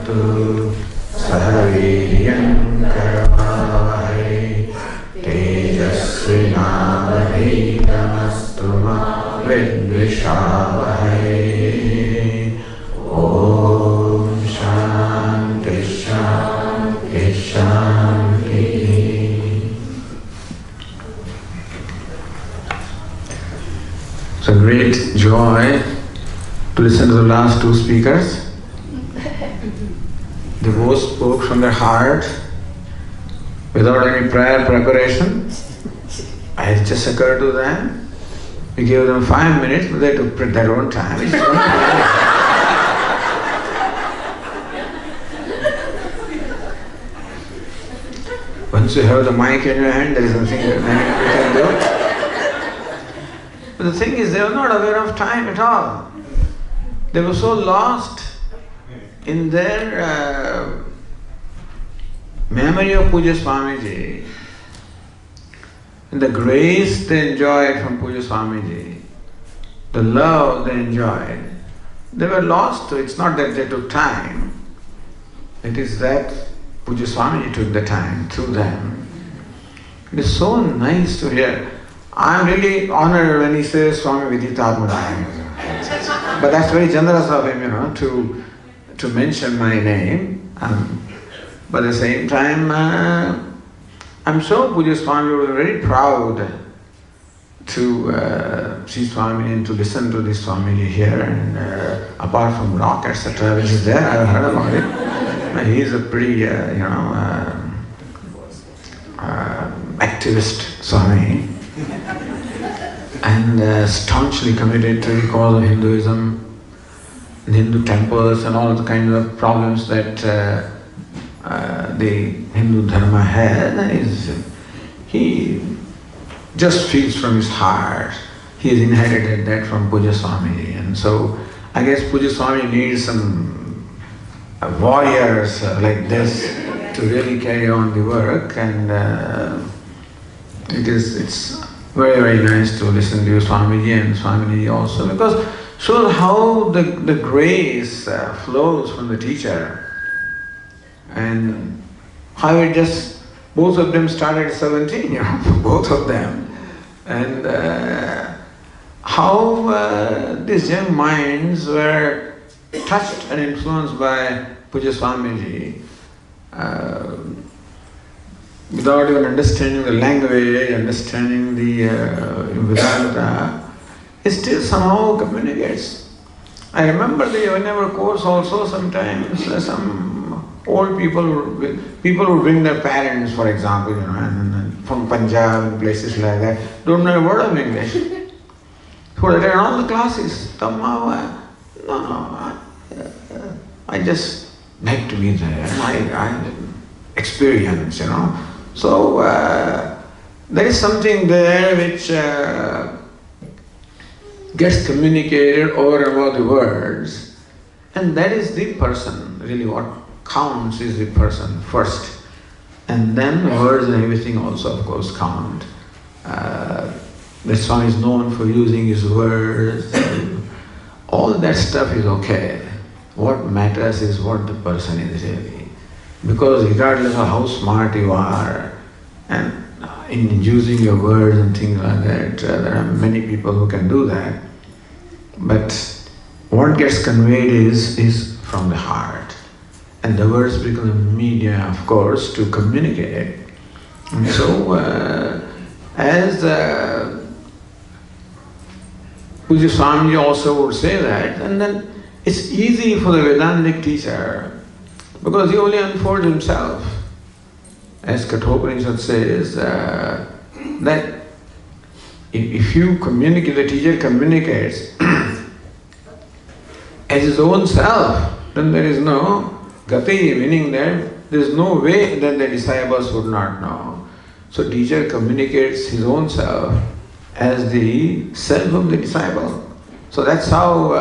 Bhavatu Sahaviryam Karavahai Tejasvinavadhitamastu ma vidvishavahai. Om Shanti Shanti Shanti. It's a great joy to listen to the last two speakers. They both spoke from their heart without any prior preparation. It just occurred to them. We gave them 5 minutes, but they took their own time. Once you have the mic in your hand, there is nothing you can do. But the thing is, they were not aware of time at all. They were so lost in their memory of Puja Swamiji, and the grace they enjoyed from Puja Swamiji, the love they enjoyed. They were lost to it. It's not that they took time. It is that Puja Swamiji took the time through them. It is so nice to hear. I am really honored when he says Swami Viditatmananda. But that's very generous of him, to mention my name. But at the same time, I'm sure Puja Swami was very proud to see Swami and to listen to this Swamiji here. And apart from rock, etc., which is there, I've heard about it. He is a pretty, activist Swami, and staunchly committed to the cause of Hinduism, and Hindu temples, and all the kinds of problems that the Hindu Dharma has. He just feels from his heart. He has inherited that from Puja Swamiji, and so I guess Puja Swami needs some warriors like this to really carry on the work, and it's very, very nice to listen to Swamiji and Swamiji also, because shows how the grace flows from the teacher, and how it just, both of them started at 17, both of them, and how these young minds were touched and influenced by Puja Swamiji without even understanding the language, understanding the Vedanta. It still somehow communicates. I remember the whenever course also, sometimes some old people would bring their parents, for example, and from Punjab and places like that, don't know a word of English. So they attend all the classes. Somehow, I just like to be there. I experience, So there is something there which gets communicated over and above the words, and that is the person. Really, what counts is the person first, and then words and everything also, of course, count. The Swami is known for using his words. All that stuff is okay. What matters is what the person is really. Because regardless of how smart you are, and in using your words and things like that, there are many people who can do that. But what gets conveyed is from the heart. And the words become a media, of course, to communicate. And so, as Puja Swamiji also would say that, and then it's easy for the Vedantic teacher, because he only unfolds himself. As Kathopanishad says, that if you communicate, the teacher communicates as his own self, then there is no gati, meaning that there is no way that the disciples would not know. So teacher communicates his own self as the self of the disciple. So that's how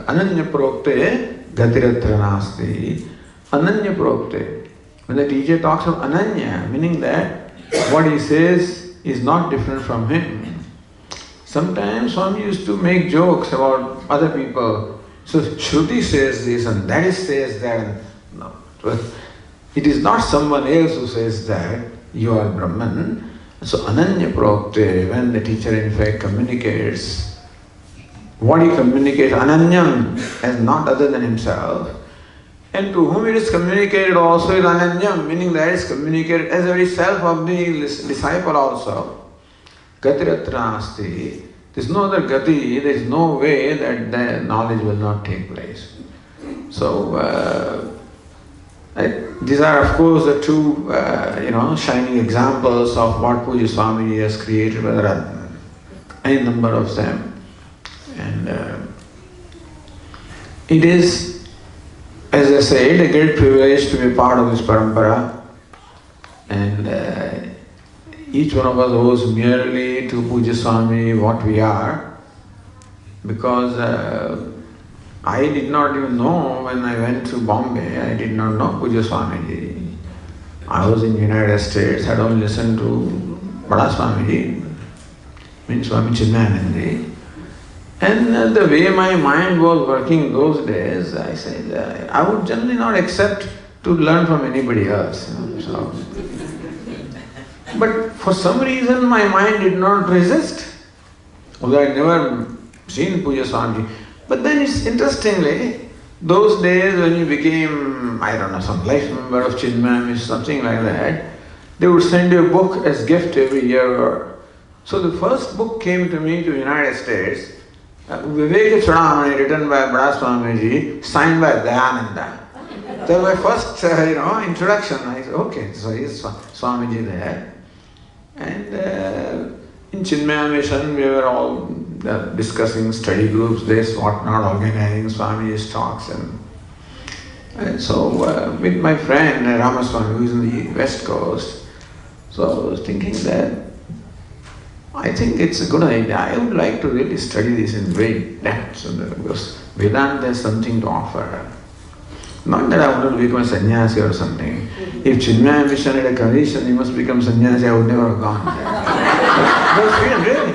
Ananya Prokte Gatiratra Nasti. Ananya Prokte. When the teacher talks of Ananya, meaning that what he says is not different from him. Sometimes Swami used to make jokes about other people. So Shruti says this and that says that, and No. It is not someone else who says that you are Brahman. So Ananya Prokte, when the teacher in fact communicates, what he communicates, Ananyam, as not other than himself, and to whom it is communicated also is Ananyam, meaning that it is communicated as a very self of the disciple also. Gatiratra asti. There is no other gati, there is no way that the knowledge will not take place. So, these are of course the two, shining examples of what Puja Swami has created, but there are any number of them. And it is, as I said, a great privilege to be part of this parampara. And each one of us owes merely to Puja Swami what we are, because I did not even know when I went to Bombay, I did not know Puja Swamiji. I was in the United States, I had only listened to Bada Swamiji, means Swami Chinmayanandi. And the way my mind was working those days, I said, I would generally not accept to learn from anybody else. So. But for some reason my mind did not resist, although I had never seen Puja Swamiji. But then it's interestingly, those days when you became, I don't know, some life member of Chinmay, something like that, they would send you a book as gift every year. So the first book came to me to the United States, Viveka Chudamani, written by Bada Swamiji, signed by Dayananda. That was my first, introduction. I said, okay, so here's Swamiji there. And in Chinmaya Mission, we were all discussing study groups, this, whatnot, organizing Swamiji's talks. And so with my friend Ramaswamy, who is in the West Coast, so I was thinking that I think it's a good idea. I would like to really study this in great depth, because Vedanta has something to offer. Not that I wanted to become a sannyasi or something. If Chinmaya Mission had a condition, you must become sannyasi, I would never have gone there. But really.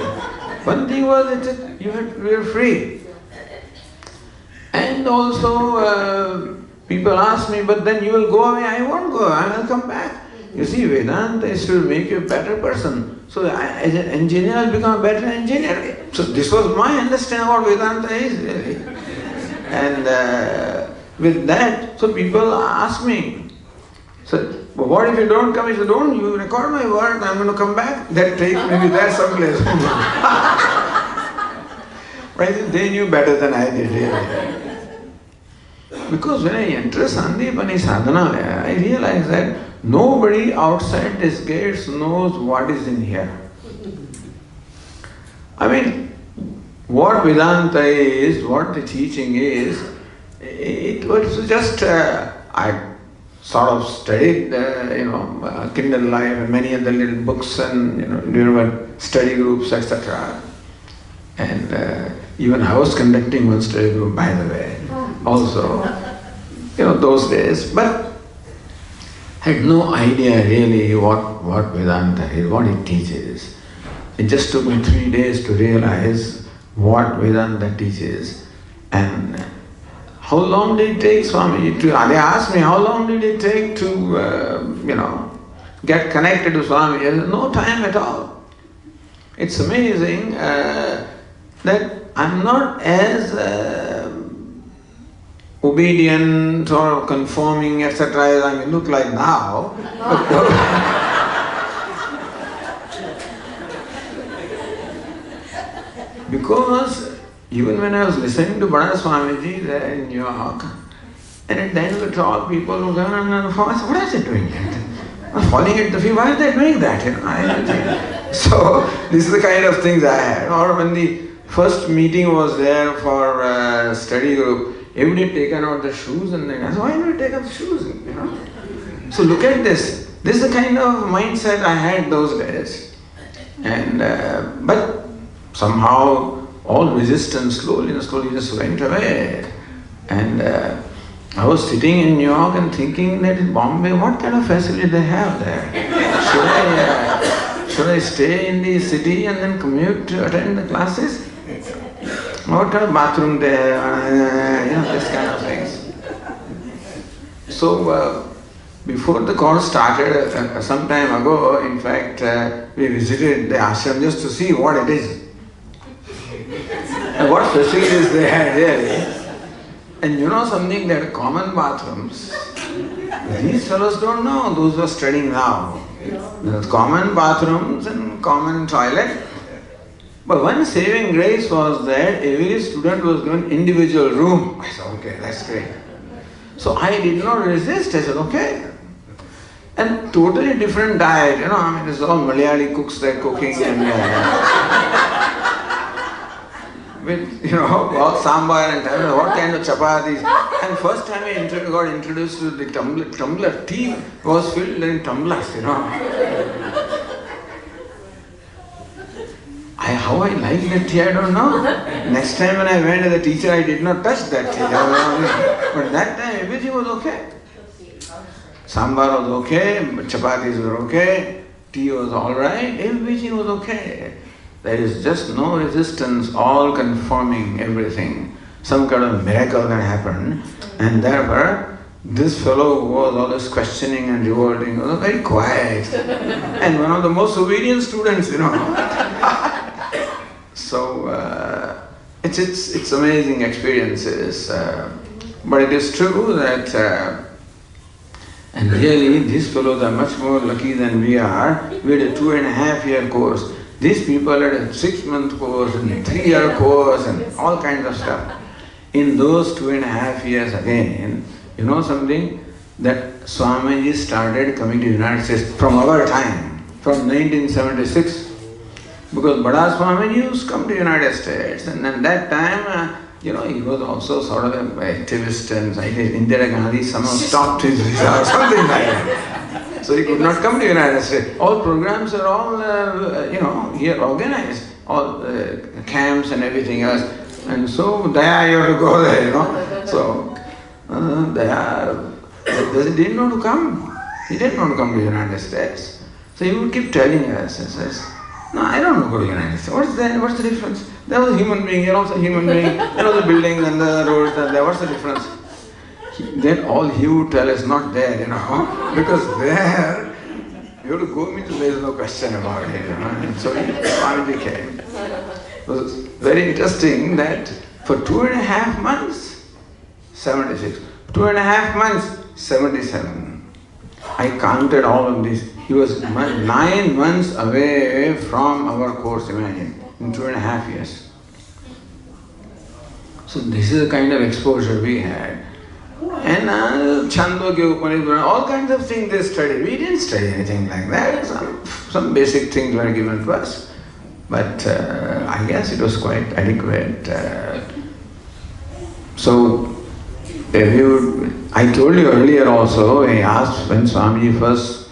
One thing was that we were free. And also, people ask me, but then you will go away. I won't go, I will come back. You see, Vedanta is to make you a better person. So as an engineer, I will become a better engineer. So this was my understanding of what Vedanta is, really. And with that, so people ask me, so but what if you don't come? I said, don't, you record my work, I'm going to come back. That takes maybe there someplace. But I think they knew better than I did, really. Because when I entered Sandipani Sadhanalaya, I realized that nobody outside these gates knows what is in here. I mean, what Vedanta is, what the teaching is, it was just, I sort of studied, Kindle Life and many other little books and, study groups, etc. And even I was conducting one study group, by the way, also, those days. But I had no idea really what Vedanta is, what it teaches. It just took me 3 days to realize what Vedanta teaches. And how long did it take, Swami? They asked me, how long did it take to, get connected to Swami? I said, no time at all. It's amazing that I'm not as obedient or conforming, etc. as I may look like now. Because even when I was listening to Bada Swamiji there in New York, and at the end of the talk, people would go, what are they doing? Falling at the feet, why are they doing that? So, this is the kind of things I had. Or when the first meeting was there for a study group, everybody had taken out the shoes and then I said, why don't you take out the shoes? So look at this. This is the kind of mindset I had those days. And but somehow all resistance slowly just went away. And I was sitting in New York and thinking that in Bombay, what kind of facility they have there? Should I stay in the city and then commute to attend the classes? What kind of bathroom they have, this kind of things. So, before the course started, some time ago, in fact, we visited the ashram just to see what it is. And what facilities they had really. And you know something, there are common bathrooms. These fellows don't know, those who are studying now. There's common bathrooms and common toilet. But one saving grace was that every student was given individual room. I said, okay, that's great. So I did not resist, I said, okay. And totally different diet, you know, I mean, it's all Malayali cooks, they're cooking and with, you know, all sambar and what kind of chapatis. And first time I got introduced to the tumbler, tea was filled in tumblers, you know. How I like that tea, I don't know. Next time when I went to the teacher, I did not touch that tea. But that time everything was okay. Sambar was okay, chapatis were okay, tea was alright, everything was okay. There is just no resistance, all conforming everything. Some kind of miracle can happen, and therefore this fellow who was always questioning and revolting was very quiet and one of the most obedient students, you know. So it's amazing experiences, but it is true that and really these fellows are much more lucky than we are. We had a 2.5-year course. These people had a 6-month course and a 3-year course and all kinds of stuff. In those 2.5 years again, you know something? That Swamiji started coming to the United States from our time, from 1976. Because Bada Swamiji used to come to the United States, and at that time, you know, he was also sort of an activist, and Indira Gandhi somehow stopped his visa or something like that. So he could not come to the United States. All programs are all, you know, here organized, all camps and everything else. And so, there you have to go there, you know. So, he didn't want to come. He didn't want to come to the United States. So he would keep telling us, he says, no, I don't want to go to the United States. What's the difference? There was a human being, here also a human being, there was the buildings and the roads and there, what's the difference? Then all he would tell is not there, you know, because there, you have to go means there is no question about it, you know. And so Swamiji came. It was very interesting that for 2.5 months, 76, 2.5 months, 77. I counted all of these. He was 9 months away from our course, imagine, in 2.5 years. So this is the kind of exposure we had. And Chando, Gurupurnima, all kinds of things they studied. We didn't study anything like that. Some basic things were given to us. But I guess it was quite adequate. So, I told you earlier also, I asked when Swamiji first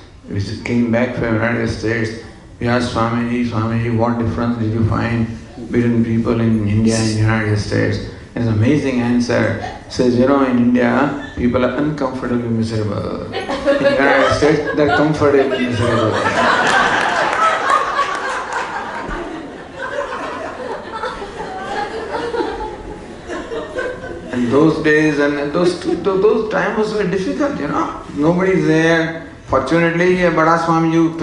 came back from the United States, we asked Swamiji, what difference did you find between people in India and the United States? And an amazing answer. Says, you know, in India, people are uncomfortably miserable. In the United States, they're comfortably miserable. And those days and those times was very difficult, you know. Nobody's there. Fortunately, Bada Swamiji would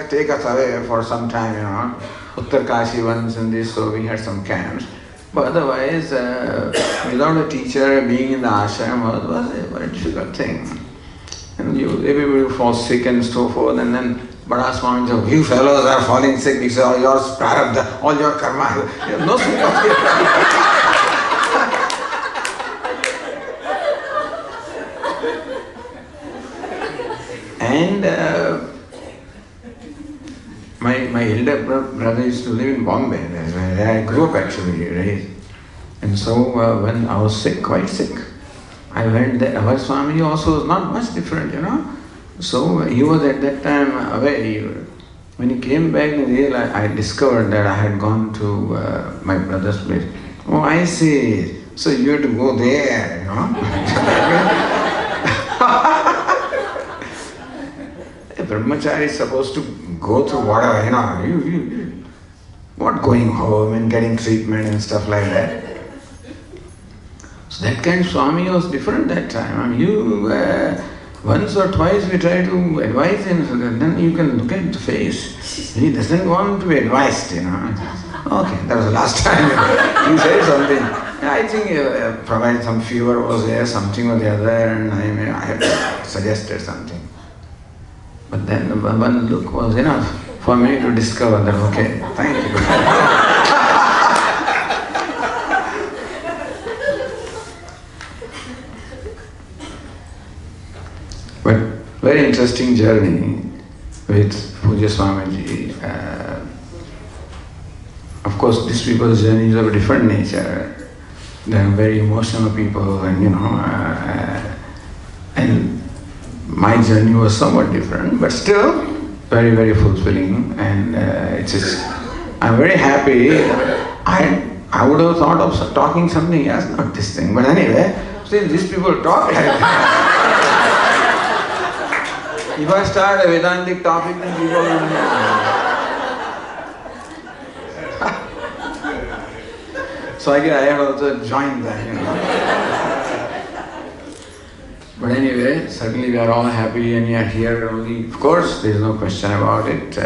take us away for some time, you know. Uttar Kashi once and this, so we had some camps. But otherwise, without a teacher, being in the ashram was a very difficult thing. And everybody would fall sick and so forth, and then Bada Swami said, you fellows are falling sick because all your prarabdha, all your karma. You have no sympathy. And my elder brother used to live in Bombay, where I grew up actually, right? And so when I was sick, quite sick, I went there. Our Swamiji also was not much different, you know. So he was at that time away. When he came back, I discovered that I had gone to my brother's place. Oh, I see. So you had to go there, you know. A brahmachari is supposed to go through whatever, you know, what going home and getting treatment and stuff like that. So that kind of Swami was different that time. I mean, once or twice we try to advise him, so that then you can look at the face. He doesn't want to be advised, Okay, that was the last time he said something. I think probably some fever was there, something or the other, and I had suggested something. But then one look was enough for me to discover that, okay, thank you. But very interesting journey with Puja Swamiji. Of course, these people's journeys are of a different nature. They are very emotional people, and and my journey was somewhat different, but still very, very fulfilling. And I'm very happy. I would have thought of talking something else, not this thing. But anyway, since these people talk like that, if I start a Vedantic topic, then people will So I had also joined that, But anyway, certainly we are all happy and we are here only. Of course, there is no question about it.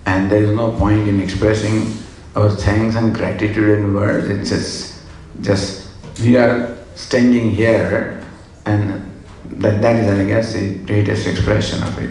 And there is no point in expressing our thanks and gratitude in words. It's just we are standing here, and that is, I guess, the greatest expression of it.